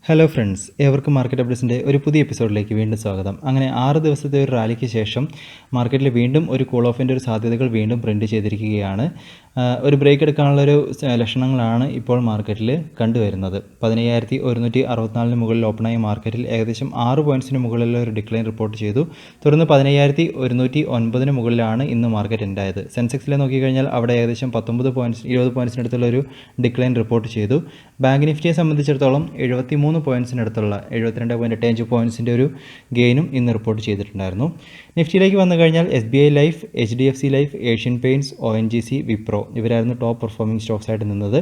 Hello friends, ഏവർക്കും market അപ്ഡേറ്റ്സിൻ്റെ ഒരു പുതിയ എപ്പിസോഡിലേക്ക് വീണ്ടും സ്വാഗതം. അങ്ങനെ 6 ദിവസത്തെ ഒരു റാലിക്ക് ശേഷം മാർക്കറ്റിൽ വീണ്ടും ഒരു കൂൾ ഓഫിൻ്റെ ഒരു സാധ്യതകൾ വീണ്ടും പ്രിൻറ്റ് ചെയ്തിരിക്കുകയാണ്. ഒരു ബ്രേക്ക് എടുക്കാനുള്ളൊരു ലക്ഷണങ്ങളാണ് ഇപ്പോൾ മാർക്കറ്റിൽ കണ്ടുവരുന്നത്. 15,164 മുകളിൽ ഓപ്പണായ മാർക്കറ്റിൽ ഏകദേശം 6 പോയിൻറ്റ്സിന് മുകളിലുള്ള ഒരു ഡിക്ലൈൻ റിപ്പോർട്ട് ചെയ്തു. തുടർന്ന് 15,109 മുകളിലാണ് ഇന്ന് മാർക്കറ്റ് ഉണ്ടായത്. സെൻസെക്സിൽ നോക്കിക്കഴിഞ്ഞാൽ അവിടെ ഏകദേശം 20 പോയിൻറ്റ്സിനടുത്തുള്ള ഒരു ഡിക്ലൈൻ റിപ്പോർട്ട് ചെയ്തു. ബാങ്ക് നിഫ്റ്റിയെ സംബന്ധിച്ചിടത്തോളം 73 പോയിൻറ്റ്സിനടുത്തുള്ള 72.85 പോയിൻറ്റ്സിൻ്റെ ഒരു ഗെയിനും ഇന്ന് റിപ്പോർട്ട് ചെയ്തിട്ടുണ്ടായിരുന്നു. നിഫ്റ്റിയിലേക്ക് വന്നു കഴിഞ്ഞാൽ SBI life, HDFC life, Asian paints, ONGC, Wipro ഇവരായിരുന്നു ടോപ്പ് പെർഫോമിംഗ് സ്റ്റോക്സ് ആയിട്ട് നിന്നത്.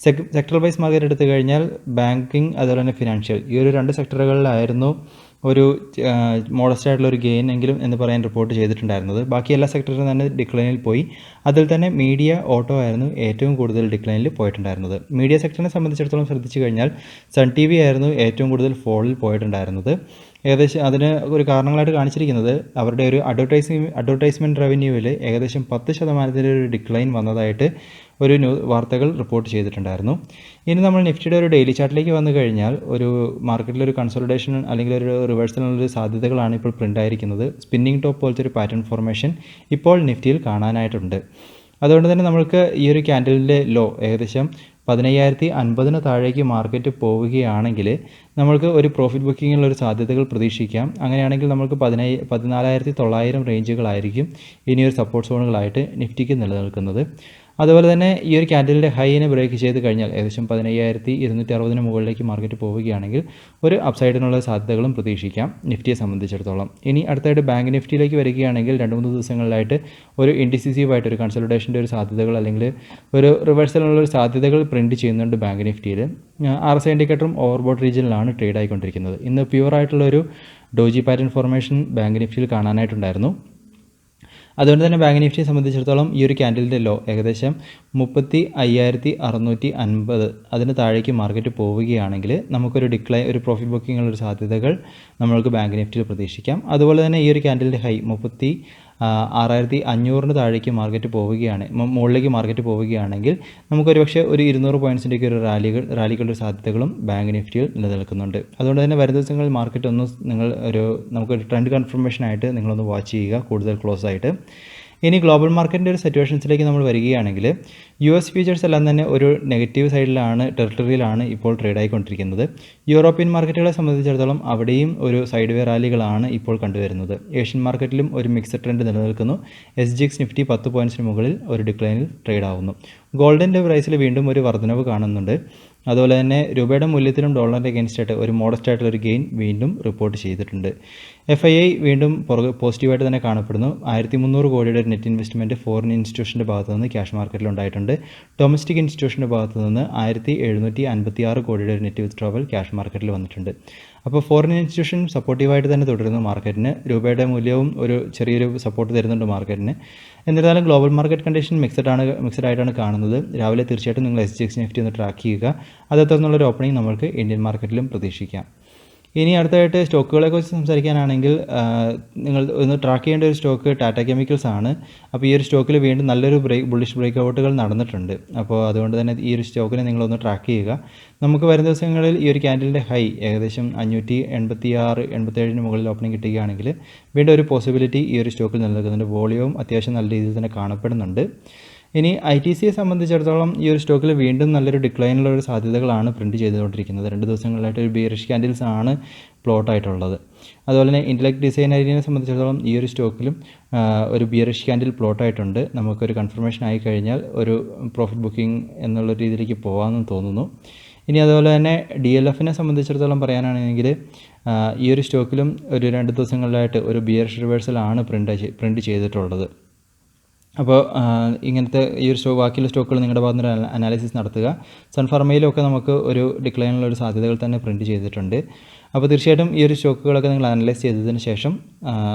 സെക്ടറൽ വൈസ് മാർക്കറ്റ് എടുത്തു കഴിഞ്ഞാൽ ബാങ്കിങ് അതുപോലെ തന്നെ ഫിനാൻഷ്യൽ ഈ ഒരു 2 സെക്ടറുകളിലായിരുന്നു ഒരു മോഡസ്റ്റ് ആയിട്ടുള്ള ഒരു ഗെയിൻ എങ്കിലും എന്ന് പറയാൻ റിപ്പോർട്ട് ചെയ്തിട്ടുണ്ടായിരുന്നത്. ബാക്കി എല്ലാ സെക്ടറിലും തന്നെ ഡിക്ലൈനിൽ പോയി. അതിൽ തന്നെ മീഡിയ, ഓട്ടോ ആയിരുന്നു ഏറ്റവും കൂടുതൽ ഡിക്ലൈനിൽ പോയിട്ടുണ്ടായിരുന്നത്. മീഡിയ സെക്ടറിനെ സംബന്ധിച്ചിടത്തോളം ശ്രദ്ധിച്ചു കഴിഞ്ഞാൽ സൺ TV ആയിരുന്നു ഏറ്റവും കൂടുതൽ ഫോളിൽ പോയിട്ടുണ്ടായിരുന്നത്. ഏകദേശം അതിന് ഒരു കാരണങ്ങളായിട്ട് കാണിച്ചിരിക്കുന്നത് അവരുടെ ഒരു അഡ്വർടൈസ്മെൻറ്റ് റവന്യൂവിൽ ഏകദേശം 10% ഒരു ഡിക്ലൈൻ വന്നതായിട്ട് ഒരു വാർത്തകൾ റിപ്പോർട്ട് ചെയ്തിട്ടുണ്ടായിരുന്നു. ഇനി നമ്മൾ നിഫ്റ്റിയുടെ ഒരു ഡെയിലി ചാർട്ടിലേക്ക് വന്നു കഴിഞ്ഞാൽ ഒരു മാർക്കറ്റിലൊരു കൺസോളിഡേഷൻ അല്ലെങ്കിൽ ഒരു റിവേഴ്സലിനുള്ള സാധ്യതകളാണ് ഇപ്പോൾ പ്രിൻ്റ് ആയിരിക്കുന്നത്. സ്പിന്നിങ് ടോപ്പ് പോലത്തെ ഒരു പാറ്റേൺ ഫോർമേഷൻ ഇപ്പോൾ നിഫ്റ്റിയിൽ കാണാനായിട്ടുണ്ട്. അതുകൊണ്ട് തന്നെ നമ്മൾക്ക് ഈ ഒരു ക്യാൻഡലിൻ്റെ ലോ ഏകദേശം 15,050 താഴേക്ക് മാർക്കറ്റ് പോവുകയാണെങ്കിൽ നമ്മൾക്ക് ഒരു പ്രോഫിറ്റ് ബുക്കിങ്ങിലുള്ള ഒരു സാധ്യതകൾ പ്രതീക്ഷിക്കാം. അങ്ങനെയാണെങ്കിൽ നമുക്ക് 14,900 റേഞ്ചുകളായിരിക്കും ഇനിയൊരു സപ്പോർട്ട് സോണുകളായിട്ട് നിഫ്റ്റിക്ക് നിലനിൽക്കുന്നത്. അതുപോലെ തന്നെ ഈ ഒരു ക്യാൻഡലിൻ്റെ ഹൈനെ ബ്രേക്ക് ചെയ്ത് കഴിഞ്ഞാൽ ഏകദേശം 15,260 മുകളിലേക്ക് മാർക്കറ്റ് പോവുകയാണെങ്കിൽ ഒരു അപ്സൈഡിനുള്ള സാധ്യതകളും പ്രതീക്ഷിക്കാം നിഫ്റ്റിയെ സംബന്ധിച്ചിടത്തോളം. ഇനി അടുത്തായിട്ട് ബാങ്ക് നിഫ്റ്റിയിലേക്ക് വരികയാണെങ്കിൽ 2-3 ദിവസങ്ങളിലായിട്ട് ഒരു ഇൻഡിസിസീവായിട്ട് ഒരു കൺസോളിഡേഷൻ്റെ ഒരു സാധ്യതകൾ അല്ലെങ്കിൽ ഒരു റിവേഴ്സലിനുള്ള ഒരു സാധ്യതകൾ പ്രിൻറ്റ് ചെയ്യുന്നുണ്ട് ബാങ്ക് നിഫ്റ്റിയിൽ. RSI ഇൻഡിക്കേറ്ററും ഓവർബോട്ട് റീജിയനിലാണ് ട്രേഡ് ആയിക്കൊണ്ടിരിക്കുന്നത്. ഇന്ന് പ്യുവറായിട്ടുള്ളൊരു ഡോജി പാറ്റേൺ ഫോർമേഷൻ ബാങ്ക് നിഫ്റ്റിയിൽ കാണാനായിട്ടുണ്ടായിരുന്നു. അതുകൊണ്ട് തന്നെ ബാങ്ക് നിഫ്റ്റിയെ സംബന്ധിച്ചിടത്തോളം ഈ ഒരു ക്യാൻഡലിൻ്റെ ലോ ഏകദേശം 35,650 അതിന് താഴേക്ക് മാർക്കറ്റ് പോവുകയാണെങ്കിൽ നമുക്കൊരു ഒരു പ്രോഫിറ്റ് ബുക്കിങ്ങുള്ള ഒരു സാധ്യതകൾ നമ്മൾക്ക് ബാങ്ക് നിഫ്റ്റിയിൽ പ്രതീക്ഷിക്കാം. അതുപോലെ തന്നെ ഈ ഒരു ക്യാൻഡലിൻ്റെ ഹൈ 36,500 താഴേക്ക് മാർക്കറ്റ് പോവുകയാണ്, മുകളിലേക്ക് മാർക്കറ്റ് പോവുകയാണെങ്കിൽ നമുക്കൊരു പക്ഷേ ഒരു 200 പോയിൻറ്റ്സിൻ്റെയൊക്കെ ഒരു റാലികളുടെ സാധ്യതകളും ബാങ്ക് നിഫ്റ്റിയിൽ നിലനിൽക്കുന്നുണ്ട്. അതുകൊണ്ട് തന്നെ വരും ദിവസങ്ങളിൽ മാർക്കറ്റ് ഒന്ന് നമുക്കൊരു ട്രെൻഡ് കൺഫർമേഷനായിട്ട് നിങ്ങളൊന്ന് വാച്ച് ചെയ്യുക കൂടുതൽ ക്ലോസ് ആയിട്ട്. ഇനി ഗ്ലോബൽ മാർക്കറ്റിൻ്റെ ഒരു സിറ്റുവേഷൻസിലേക്ക് നമ്മൾ വരികയാണെങ്കിൽ US ഫ്യൂച്ചേഴ്സ് എല്ലാം തന്നെ ഒരു നെഗറ്റീവ് സൈഡിലാണ്, ടെറിട്ടറിയിലാണ് ഇപ്പോൾ ട്രേഡ് ആയിക്കൊണ്ടിരിക്കുന്നത്. യൂറോപ്യൻ മാർക്കറ്റുകളെ സംബന്ധിച്ചിടത്തോളം അവിടെയും ഒരു സൈഡ് വേ റാലികളാണ് ഇപ്പോൾ കണ്ടുവരുന്നത്. ഏഷ്യൻ മാർക്കറ്റിലും ഒരു മിക്സഡ് ട്രെൻഡ് നിലനിൽക്കുന്നു. SGX നിഫ്റ്റി 10 പോയിൻറ്റ്സിന് മുകളിൽ ഒരു ഡിക്ലൈനിൽ ട്രേഡ് ആവുന്നു. ഗോൾഡിൻ്റെ പ്രൈസിൽ വീണ്ടും ഒരു വർധനവ് കാണുന്നുണ്ട്. അതുപോലെ തന്നെ രൂപയുടെ മൂല്യത്തിലും ഡോളറിൻ്റെ അഗെയിൻസ്റ്റായിട്ട് ഒരു മോഡസ്റ്റ് ആയിട്ടുള്ളൊരു ഗെയിൻ വീണ്ടും റിപ്പോർട്ട് ചെയ്തിട്ടുണ്ട്. FII വീണ്ടും പോസിറ്റീവായിട്ട് തന്നെ കാണപ്പെടുന്നു. 1,300 കോടിയുടെ നെറ്റ് ഇൻവെസ്റ്റ്മെൻറ്റ് ഫോറിൻ ഇൻസ്റ്റിറ്റ്യൂഷൻ്റെ ഭാഗത്തു നിന്ന് ക്യാഷ് മാർക്കറ്റിൽ ഉണ്ടായിട്ടുണ്ട്. ഡൊമസ്റ്റിക് ഇൻസ്റ്റിറ്റ്യൂഷൻ്റെ ഭാഗത്തു നിന്ന് 1,756 കോടിയുടെ ഒരു നെറ്റ് വിത്ഡ്രോവൽ ക്യാഷ് മാർക്കറ്റിൽ വന്നിട്ടുണ്ട്. അപ്പോൾ ഫോറിൻ ഇൻസ്റ്റിറ്റ്യൂഷൻ സപ്പോർട്ടീവായിട്ട് തന്നെ തുടരുന്നു മാർക്കറ്റിന്. രൂപയുടെ മൂല്യവും ഒരു ചെറിയൊരു സപ്പോർട്ട് തരുന്നുണ്ട് മാർക്കറ്റിന്. എന്നിരുന്നാലും ഗ്ലോബൽ മാർക്കറ്റ് കണ്ടീഷൻ മിക്സഡ് ആയിട്ടാണ് കാണുന്നത്. രാവിലെ തീർച്ചയായിട്ടും നിങ്ങൾ SGX നിഫ്റ്റി ഒന്ന് ട്രാക്ക് ചെയ്യുക. അതേ തുടർന്നുള്ളൊരു ഓപ്പണിംഗ് നമ്മൾക്ക് ഇന്ത്യൻ മാർക്കറ്റിലും പ്രതീക്ഷിക്കാം. ഇനി അടുത്തായിട്ട് സ്റ്റോക്കുകളെക്കുറിച്ച് സംസാരിക്കാനാണെങ്കിൽ നിങ്ങൾ ഒന്ന് ട്രാക്ക് ചെയ്യേണ്ട ഒരു സ്റ്റോക്ക് ടാറ്റ കെമിക്കൽസ് ആണ്. അപ്പോൾ ഈ ഒരു സ്റ്റോക്കിൽ വീണ്ടും നല്ലൊരു ബുള്ളിഷ് ബ്രേക്ക് ഔട്ടുകൾ നടന്നിട്ടുണ്ട്. അപ്പോൾ അതുകൊണ്ട് തന്നെ ഈ ഒരു സ്റ്റോക്കിനെ നിങ്ങളൊന്ന് ട്രാക്ക് ചെയ്യുക. നമുക്ക് വരും ദിവസങ്ങളിൽ ഈ ഒരു ക്യാൻഡലിൻ്റെ ഹൈ ഏകദേശം 586-87 മുകളിൽ ഓപ്പണിംഗ് കിട്ടുകയാണെങ്കിൽ വീണ്ടും ഒരു പോസിബിലിറ്റി ഈ ഒരു സ്റ്റോക്കിൽ നിലനിൽക്കുന്നുണ്ട്. വോളിയവും അത്യാവശ്യം നല്ല രീതിയിൽ തന്നെ കാണപ്പെടുന്നുണ്ട്. ഇനി ITCയെ സംബന്ധിച്ചിടത്തോളം ഈ ഒരു സ്റ്റോക്കിൽ വീണ്ടും നല്ലൊരു ഡിക്ലൈനുള്ള ഒരു സാധ്യതകളാണ് പ്രിൻറ്റ് ചെയ്തുകൊണ്ടിരിക്കുന്നത്. 2 ദിവസങ്ങളിലായിട്ട് ഒരു ബിയറിഷ് ക്യാൻഡിൽസ് ആണ് പ്ലോട്ടായിട്ടുള്ളത്. അതുപോലെ തന്നെ ഇൻ്റലക്ട് ഡിസൈനറിനെ സംബന്ധിച്ചിടത്തോളം ഈ ഒരു സ്റ്റോക്കിലും ഒരു ബിയറിഷ് ക്യാൻഡിൽ പ്ലോട്ടായിട്ടുണ്ട്. നമുക്കൊരു കൺഫർമേഷൻ ആയി കഴിഞ്ഞാൽ ഒരു പ്രോഫിറ്റ് ബുക്കിംഗ് എന്നുള്ള രീതിയിലേക്ക് പോകാമെന്ന് തോന്നുന്നു. ഇനി അതുപോലെ തന്നെ DLFനെ സംബന്ധിച്ചിടത്തോളം പറയാനാണെങ്കിൽ ഈ ഒരു സ്റ്റോക്കിലും ഒരു 2 ദിവസങ്ങളിലായിട്ട് ഒരു ബിയറിഷ് റിവേഴ്സലാണ് പ്രിൻറ്റ് ചെയ്തിട്ടുള്ളത്. അപ്പോൾ ഇങ്ങനത്തെ ഈ ഒരു ബാക്കിയുള്ള സ്റ്റോക്കുകൾ നിങ്ങളുടെ ഭാഗത്ത് നിന്ന് അനാലിസിസ് നടത്തുക. സൺഫാർമയിലൊക്കെ നമുക്ക് ഒരു ഡിക്ലൈനുള്ള ഒരു സാധ്യതകൾ തന്നെ പ്രിൻറ്റ് ചെയ്തിട്ടുണ്ട്. അപ്പോൾ തീർച്ചയായിട്ടും ഈ ഒരു സ്റ്റോക്കുകളൊക്കെ നിങ്ങൾ അനലൈസ് ചെയ്തതിന് ശേഷം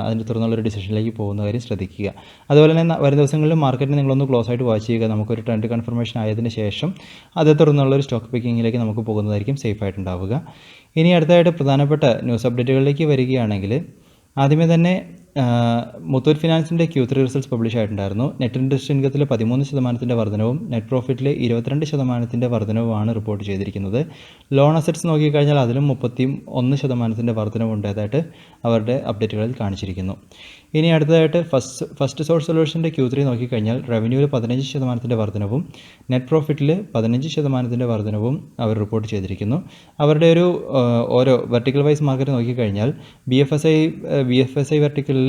അതിൻ്റെ തുറന്നുള്ളൊരു ഡിസിഷനിലേക്ക് പോകുന്ന കാര്യം ശ്രദ്ധിക്കുക. അതുപോലെ തന്നെ വരും ദിവസങ്ങളിൽ മാർക്കറ്റിന് നിങ്ങളൊന്ന് ക്ലോസ് ആയിട്ട് വാച്ച് ചെയ്യുക. നമുക്കൊരു ട്രെൻഡ് കൺഫർമേഷൻ ആയതിന് ശേഷം അതേ തുറന്നുള്ളൊരു സ്റ്റോക്ക് പിക്കിങ്ങിലേക്ക് നമുക്ക് പോകുന്നതായിരിക്കും സേഫ് ആയിട്ടുണ്ടാവുക. ഇനി അടുത്തായിട്ട് പ്രധാനപ്പെട്ട ന്യൂസ് അപ്ഡേറ്റുകളിലേക്ക് വരികയാണെങ്കിൽ ആദ്യമേ തന്നെ മുത്തൂറ്റ് ഫിനാൻസിൻ്റെ Q3 റിസൾട്ട്സ് പബ്ലിഷ് ആയിട്ടുണ്ടായിരുന്നു. നെറ്റ് ഇൻട്രസ്റ്റ് ഇൻകത്തിൽ 13% വർധനവും നെറ്റ് പ്രോഫിറ്റിൽ 22% വർധനവുമാണ് റിപ്പോർട്ട് ചെയ്തിരിക്കുന്നത്. ലോൺ അസറ്റ്സ് നോക്കിക്കഴിഞ്ഞാൽ അതിലും 31% വർധനവ് ഉണ്ടായതായിട്ട് അവരുടെ അപ്ഡേറ്റുകളിൽ കാണിച്ചിരിക്കുന്നു. ഇനി അടുത്തതായിട്ട് ഫസ്റ്റ് സോഴ്സ് സൊല്യൂഷൻ്റെ Q3 നോക്കിക്കഴിഞ്ഞാൽ റവന്യൂവിൽ 15% വർധനവും നെറ്റ് പ്രോഫിറ്റിൽ 15% വർധനവും അവർ റിപ്പോർട്ട് ചെയ്തിരിക്കുന്നു. അവരുടെ ഒരു ഓരോ വെർട്ടിക്കൽ വൈസ് മാർക്കറ്റ് നോക്കിക്കഴിഞ്ഞാൽ BFSI വെർട്ടിക്കലിൽ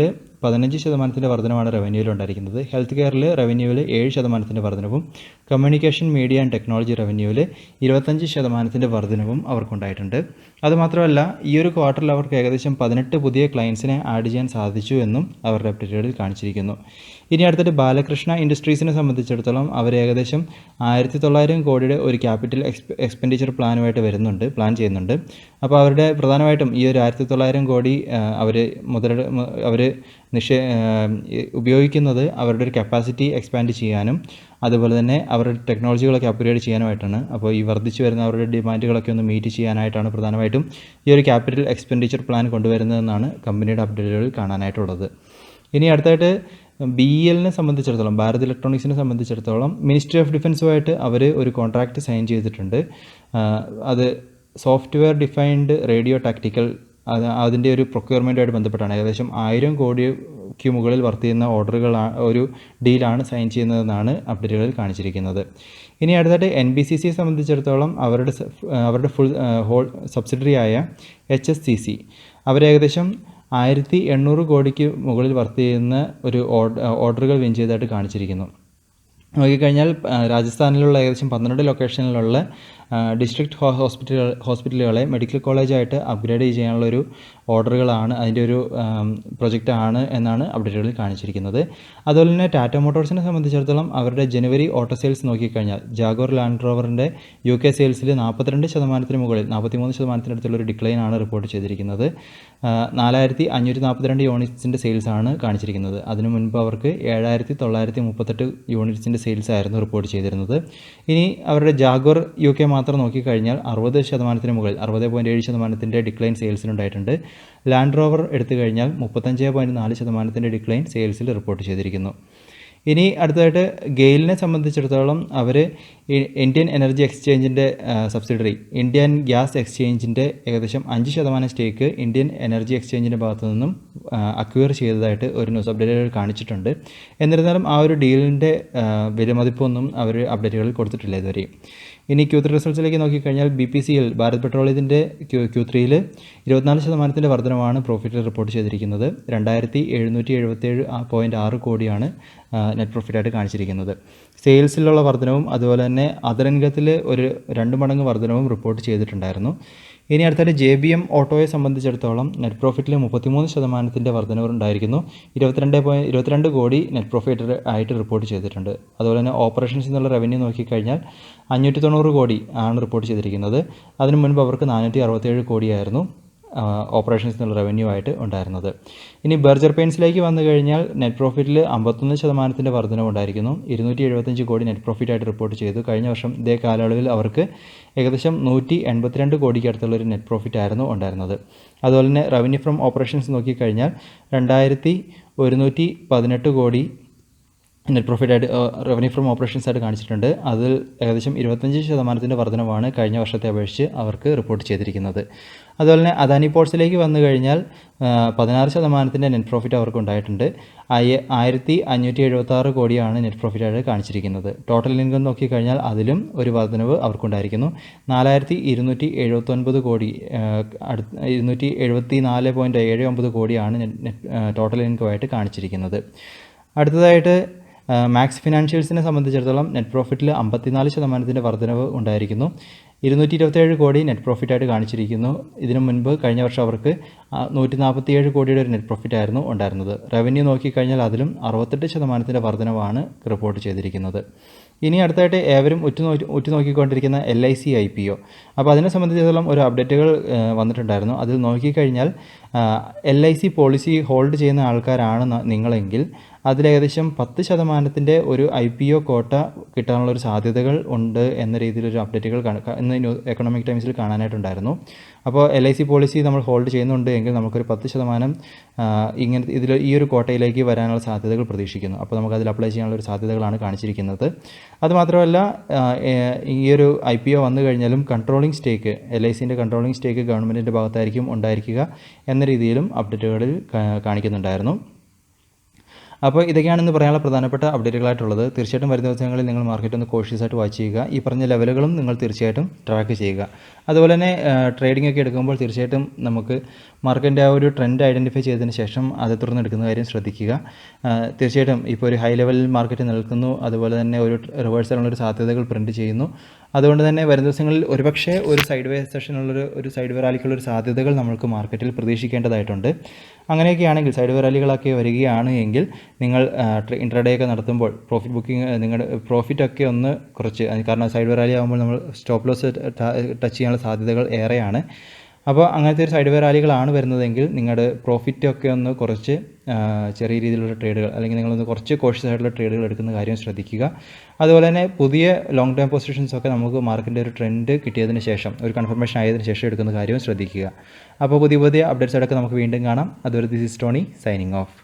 15% വർധനമാണ് റവന്യൂവിൽ ഉണ്ടായിരിക്കുന്നത്. ഹെൽത്ത് കെയറിൽ റവന്യൂവിൽ 7% വർധനവും കമ്മ്യൂണിക്കേഷൻ മീഡിയ ആൻഡ് ടെക്നോളജി റവന്യൂവിൽ 25% വർധനവും അവർക്കുണ്ടായിട്ടുണ്ട്. അതുമാത്രമല്ല ഈ ഒരു ക്വാർട്ടറിൽ അവർക്ക് ഏകദേശം 18 പുതിയ ക്ലയൻസിനെ ആഡ് ചെയ്യാൻ സാധിച്ചു എന്നും അവരുടെ അപ്ഡേറ്റുകളിൽ കാണിച്ചിരിക്കുന്നു. ഇനി അടുത്തിട്ട് ബാലകൃഷ്ണ ഇൻഡസ്ട്രീസിനെ സംബന്ധിച്ചിടത്തോളം അവർ ഏകദേശം 1900 കോടിയുടെ ഒരു ക്യാപിറ്റൽ എക്സ്പെൻഡിച്ചർ പ്ലാൻ ചെയ്യുന്നുണ്ട്. അപ്പോൾ അവരുടെ പ്രധാനമായിട്ടും ഈ ഒരു 1900 കോടി അവർ ഉപയോഗിക്കുന്നത് അവരുടെ ഒരു കപ്പാസിറ്റി എക്സ്പാൻഡ് ചെയ്യാനും അതുപോലെ തന്നെ അവരുടെ ടെക്നോളജികളൊക്കെ അപ്ഗ്രേഡ് ചെയ്യാനുമായിട്ടാണ്. അപ്പോൾ ഈ വർദ്ധിച്ചു വരുന്ന അവരുടെ ഡിമാൻഡുകളൊക്കെ ഒന്ന് മീറ്റ് ചെയ്യാനായിട്ടാണ് പ്രധാനമായിട്ടും ഈ ഒരു ക്യാപിറ്റൽ എക്സ്പെൻഡിച്ചർ പ്ലാൻ കൊണ്ടുവരുന്നതെന്നാണ് കമ്പനിയുടെ അപ്ഡേറ്റുകളിൽ കാണാനായിട്ടുള്ളത്. ഇനി അടുത്തായിട്ട് BELനെ സംബന്ധിച്ചിടത്തോളം ഭാരത് ഇലക്ട്രോണിക്സിനെ സംബന്ധിച്ചിടത്തോളം മിനിസ്ട്രി ഓഫ് ഡിഫൻസുമായിട്ട് അവർ ഒരു കോൺട്രാക്റ്റ് സൈൻ ചെയ്തിട്ടുണ്ട്. അത് സോഫ്റ്റ്വെയർ ഡിഫൈൻഡ് റേഡിയോ ടാക്ടിക്കൽ അതിൻ്റെ ഒരു പ്രൊക്യൂർമെൻറ്റുമായിട്ട് ബന്ധപ്പെട്ടാണ്. ഏകദേശം 1000 കോടിക്ക് മുകളിൽ വർത്ത് ചെയ്യുന്ന ഒരു ഡീലാണ് സൈൻ ചെയ്യുന്നതെന്നാണ് അപ്ഡേറ്റുകളിൽ കാണിച്ചിരിക്കുന്നത്. ഇനി അടുത്തായിട്ട് NBCCയെ സംബന്ധിച്ചിടത്തോളം അവരുടെ ഹോൾ സബ്സിഡറിയായ HSCC അവരേകദേശം 1800 കോടിക്ക് മുകളിൽ വർത്ത് ചെയ്യുന്ന ഒരു ഓർഡറുകൾ വിൻ ചെയ്തതായിട്ട് കാണിച്ചിരിക്കുന്നു. നോക്കിക്കഴിഞ്ഞാൽ രാജസ്ഥാനിലുള്ള ഏകദേശം 12 ലൊക്കേഷനിലുള്ള ഡിസ്ട്രിക്ട് ഹോസ്പിറ്റലുകളെ മെഡിക്കൽ കോളേജായിട്ട് അപ്ഗ്രേഡ് ചെയ്യാനുള്ളൊരു ഓർഡറുകളാണ് അതിൻ്റെ ഒരു പ്രൊജക്റ്റാണ് എന്നാണ് അപ്ഡേറ്റുകളിൽ കാണിച്ചിരിക്കുന്നത്. അതുപോലെ തന്നെ ടാറ്റ മോട്ടോഴ്സിനെ സംബന്ധിച്ചിടത്തോളം അവരുടെ ജനുവരി ഓട്ടോ സെയിൽസ് നോക്കിക്കഴിഞ്ഞാൽ ജാഗോർ ലാൻഡ് റോവറിൻ്റെ UK സെയിൽസിൽ 42% മുകളിൽ 43% അടുത്തുള്ളൊരു ഡിക്ലൈനാണ് റിപ്പോർട്ട് ചെയ്തിരിക്കുന്നത്. 4542 യൂണിറ്റ്സിൻ്റെ സെയിൽസാണ് കാണിച്ചിരിക്കുന്നത്. അതിനു മുൻപ് അവർക്ക് 7938 യൂണിറ്റ്സിൻ്റെ സെയിൽസ് ആയിരുന്നു റിപ്പോർട്ട് ചെയ്തിരുന്നത്. ഇനി അവരുടെ ജാഗോർ UK മാത്രം നോക്കിക്കഴിഞ്ഞാൽ 60% മുകളിൽ 60.7% ഡിക്ലൈൻ സെയിൽസിനുണ്ടായിട്ടുണ്ട്. ലാൻഡ് റോവർ എടുത്തു കഴിഞ്ഞാൽ 35.4% ഡിക്ലൈൻ സെയിൽസിൽ റിപ്പോർട്ട് ചെയ്തിരിക്കുന്നു. ഇനി അടുത്തതായിട്ട് ഗെയിലിനെ സംബന്ധിച്ചിടത്തോളം അവർ ഇന്ത്യൻ എനർജി എക്സ്ചേഞ്ചിൻ്റെ സബ്സിഡറി ഇന്ത്യൻ ഗ്യാസ് എക്സ്ചേഞ്ചിൻ്റെ ഏകദേശം 5% സ്റ്റേക്ക് ഇന്ത്യൻ എനർജി എക്സ്ചേഞ്ചിൻ്റെ ഭാഗത്തു നിന്നും അക്വയർ ചെയ്തതായിട്ട് ഒരു ന്യൂസ് അപ്ഡേറ്റുകൾ കാണിച്ചിട്ടുണ്ട്. എന്നിരുന്നാലും ആ ഒരു ഡീലിൻ്റെ വിലമതിപ്പൊന്നും അവർ അപ്ഡേറ്റുകളിൽ കൊടുത്തിട്ടില്ല ഇതുവരെ. ഇനി Q3 റിസൾട്ട്സിലേക്ക് നോക്കിക്കഴിഞ്ഞാൽ BPCL ഭാരത് പെട്രോളിയത്തിൻ്റെ Q3യിൽ 24% വർധനമാണ് പ്രോഫിറ്റിൽ റിപ്പോർട്ട് ചെയ്തിരിക്കുന്നത്. 2777.6 കോടിയാണ് നെറ്റ് പ്രോഫിറ്റായിട്ട് കാണിച്ചിരിക്കുന്നത്. സെയിൽസിലുള്ള വർധനവും അതുപോലെ തന്നെ അതർ ഇൻകത്തിൽ ഒരു 2 മടങ്ങ് വർധനവും റിപ്പോർട്ട് ചെയ്തിട്ടുണ്ടായിരുന്നു. ഇനി അടുത്തായിട്ട് JBM ഓട്ടോയെ സംബന്ധിച്ചിടത്തോളം നെറ്റ് പ്രോഫിറ്റിൽ 33% വർധനവുണ്ടായിരിക്കുന്നു. 22 കോടി നെറ്റ് പ്രോഫിറ്റ് ആയിട്ട് റിപ്പോർട്ട് ചെയ്തിട്ടുണ്ട്. അതുപോലെ തന്നെ ഓപ്പറേഷൻസിൽ നിന്നുള്ള റവന്യൂ നോക്കിക്കഴിഞ്ഞാൽ 590 കോടി ആണ് റിപ്പോർട്ട് ചെയ്തിരിക്കുന്നത്. അതിനു മുൻപ് അവർക്ക് 467 കോടിയായിരുന്നു ഓപ്പറേഷൻസിൽ നിന്നുള്ള റവന്യൂ ആയിട്ട് ഉണ്ടായിരുന്നത്. ഇനി ബർജർ പെയിൻസിലേക്ക് വന്നു കഴിഞ്ഞാൽ നെറ്റ് പ്രോഫിറ്റിൽ 51% വർധനവ് ഉണ്ടായിരിക്കുന്നു. 275 കോടി നെറ്റ് പ്രോഫിറ്റായിട്ട് റിപ്പോർട്ട് ചെയ്തു. കഴിഞ്ഞ വർഷം ഇതേ കാലയളവിൽ അവർക്ക് ഏകദേശം 182 കോടിക്ക് അടുത്തുള്ളൊരു നെറ്റ് പ്രോഫിറ്റ് ആയിരുന്നു ഉണ്ടായിരുന്നത്. അതുപോലെ തന്നെ റവന്യൂ ഫ്രം ഓപ്പറേഷൻസ് നോക്കിക്കഴിഞ്ഞാൽ 2118 കോടി നെറ്റ് പ്രോഫിറ്റായിട്ട് റവന്യൂ ഫ്രം ഓപ്പറേഷൻസ് ആയിട്ട് കാണിച്ചിട്ടുണ്ട്. അതിൽ ഏകദേശം 25% വർധനവാണ് കഴിഞ്ഞ വർഷത്തെ അപേക്ഷിച്ച് അവർക്ക് റിപ്പോർട്ട് ചെയ്തിരിക്കുന്നത്. അതുപോലെ തന്നെ അദാനി പോർട്സിലേക്ക് വന്നു കഴിഞ്ഞാൽ 16% നെറ്റ് പ്രോഫിറ്റ് അവർക്ക് ഉണ്ടായിട്ടുണ്ട്. 1576 കോടിയാണ് നെറ്റ് പ്രോഫിറ്റായിട്ട് കാണിച്ചിരിക്കുന്നത്. ടോട്ടൽ ഇൻകം നോക്കിക്കഴിഞ്ഞാൽ അതിലും ഒരു വർധനവ് അവർക്കുണ്ടായിരിക്കുന്നു. 4279 കോടി 274.79 കോടിയാണ് ടോട്ടൽ ഇൻകമായിട്ട് കാണിച്ചിരിക്കുന്നത്. അടുത്തതായിട്ട് മാക്സ് ഫിനാൻഷ്യൽസിനെ സംബന്ധിച്ചിടത്തോളം നെറ്റ് പ്രോഫിറ്റിൽ 54% വർധനവ് ഉണ്ടായിരിക്കുന്നു. 227 കോടി നെറ്റ് പ്രോഫിറ്റായിട്ട് കാണിച്ചിരിക്കുന്നു. ഇതിനു മുൻപ് കഴിഞ്ഞ വർഷം അവർക്ക് 147 കോടിയുടെ ഒരു നെറ്റ് പ്രോഫിറ്റ് ആയിരുന്നു ഉണ്ടായിരുന്നത്. റവന്യൂ നോക്കിക്കഴിഞ്ഞാൽ അതിലും 68% വർധനവാണ് റിപ്പോർട്ട് ചെയ്തിരിക്കുന്നത്. ഇനി അടുത്തായിട്ട് ഏവരും ഉറ്റുനോക്കിക്കൊണ്ടിരിക്കുന്ന LIC IPO. അപ്പോൾ അതിനെ സംബന്ധിച്ചിടത്തോളം ഒരു അപ്ഡേറ്റുകൾ വന്നിട്ടുണ്ടായിരുന്നു. അതിൽ നോക്കിക്കഴിഞ്ഞാൽ LIC പോളിസി ഹോൾഡ് ചെയ്യുന്ന ആൾക്കാരാണ് നിങ്ങളെങ്കിൽ അതിലേകദേശം 10% ഒരു IPO കോട്ട കിട്ടാനുള്ളൊരു സാധ്യതകൾ ഉണ്ട് എന്ന രീതിയിലൊരു അപ്ഡേറ്റുകൾ ഇന്ന് എക്കണോമിക് ടൈംസിൽ കാണാനായിട്ടുണ്ടായിരുന്നു. അപ്പോൾ LIC പോളിസി നമ്മൾ ഹോൾഡ് ചെയ്യുന്നുണ്ട് എങ്കിൽ നമുക്കൊരു 10% ഈ ഒരു കോട്ടയിലേക്ക് വരാനുള്ള സാധ്യതകൾ പ്രതീക്ഷിക്കുന്നു. അപ്പോൾ നമുക്കതിൽ അപ്ലൈ ചെയ്യാനുള്ള ഒരു സാധ്യതകളാണ് കാണിച്ചിരിക്കുന്നത്. അതുമാത്രമല്ല, ഈ ഒരു IPO വന്നു കഴിഞ്ഞാലും കൺട്രോളിംഗ് സ്റ്റേക്ക്, LICൻ്റെ കൺട്രോളിംഗ് സ്റ്റേക്ക് ഗവൺമെൻറ്റിൻ്റെ ഭാഗത്തായിരിക്കും ഉണ്ടായിരിക്കുക എന്ന രീതിയിലും അപ്ഡേറ്റുകളിൽ കാണിക്കുന്നുണ്ടായിരുന്നു. അപ്പോൾ ഇതൊക്കെയാണെന്ന് പറയാനുള്ള പ്രധാനപ്പെട്ട അപ്ഡേറ്റുകളായിട്ടുള്ളത്. തീർച്ചയായിട്ടും വരുന്ന ദിവസങ്ങളിൽ നിങ്ങൾ മാർക്കറ്റ് ഒന്ന് കോഷ്യസ് ആയിട്ട് വാച്ച് ചെയ്യുക. ഈ പറഞ്ഞ ലെവലുകളും നിങ്ങൾ തീർച്ചയായിട്ടും ട്രാക്ക് ചെയ്യുക. അതുപോലെ തന്നെ ട്രേഡിംഗ് ഒക്കെ എടുക്കുമ്പോൾ തീർച്ചയായിട്ടും നമുക്ക് മാർക്കറ്റിൻ്റെ ആ ഒരു ട്രെൻഡ് ഐഡൻറ്റിഫൈ ചെയ്തതിന് ശേഷം അത് തുറന്ന് എടുക്കുന്ന കാര്യം ശ്രദ്ധിക്കുക. തീർച്ചയായിട്ടും ഇപ്പോൾ ഒരു ഹൈ ലെവലിൽ മാർക്കറ്റ് നിൽക്കുന്നു, അതുപോലെ തന്നെ ഒരു റിവേഴ്സലുള്ളൊരു സാധ്യതകൾ പ്രിൻറ്റ് ചെയ്യുന്നു. അതുകൊണ്ട് തന്നെ വരും ദിവസങ്ങളിൽ ഒരുപക്ഷെ ഒരു സൈഡ് വേ ഒരു സൈഡ് വേ റാലിക്കുള്ളൊരു സാധ്യതകൾ നമുക്ക് മാർക്കറ്റിൽ പ്രതീക്ഷിക്കേണ്ടതായിട്ടുണ്ട്. അങ്ങനെയൊക്കെയാണെങ്കിൽ സൈഡ് വേ റാലികളൊക്കെ വരികയാണ് എങ്കിൽ നിങ്ങൾ ഇൻട്രാഡേ ഒക്കെ നടത്തുമ്പോൾ പ്രോഫിറ്റ് ബുക്കിംഗ്, നിങ്ങളുടെ പ്രോഫിറ്റൊക്കെ ഒന്ന് കുറച്ച്, കാരണം സൈഡ് വേ റാലി ആകുമ്പോൾ നമ്മൾ സ്റ്റോപ്പ് ലോസ് ടച്ച് ചെയ്യാനുള്ള സാധ്യതകൾ ഏറെയാണ്. അപ്പോൾ അങ്ങനത്തെ ഒരു സൈഡ് വേ റാലികളാണ് വരുന്നതെങ്കിൽ നിങ്ങളുടെ പ്രോഫിറ്റൊക്കെ ഒന്ന് കുറച്ച് ചെറിയ രീതിയിലുള്ള ട്രേഡുകൾ, അല്ലെങ്കിൽ നിങ്ങളൊന്ന് കുറച്ച് കോഷ്യസ് ആയിട്ടുള്ള ട്രേഡുകൾ എടുക്കുന്ന കാര്യം ശ്രദ്ധിക്കുക. അതുപോലെ തന്നെ പുതിയ ലോങ് ടേം പൊസിഷൻസൊക്കെ നമുക്ക് മാർക്കറ്റിൻ്റെ ഒരു ട്രെൻഡ് കിട്ടിയതിന് ശേഷം, ഒരു കൺഫർമേഷൻ ആയതിനു ശേഷം എടുക്കുന്ന കാര്യവും ശ്രദ്ധിക്കുക. അപ്പോൾ പുതിയ അപ്ഡേറ്റ്സോടൊക്കെ നമുക്ക് വീണ്ടും കാണാം. അതുവരെ this is Tony signing off.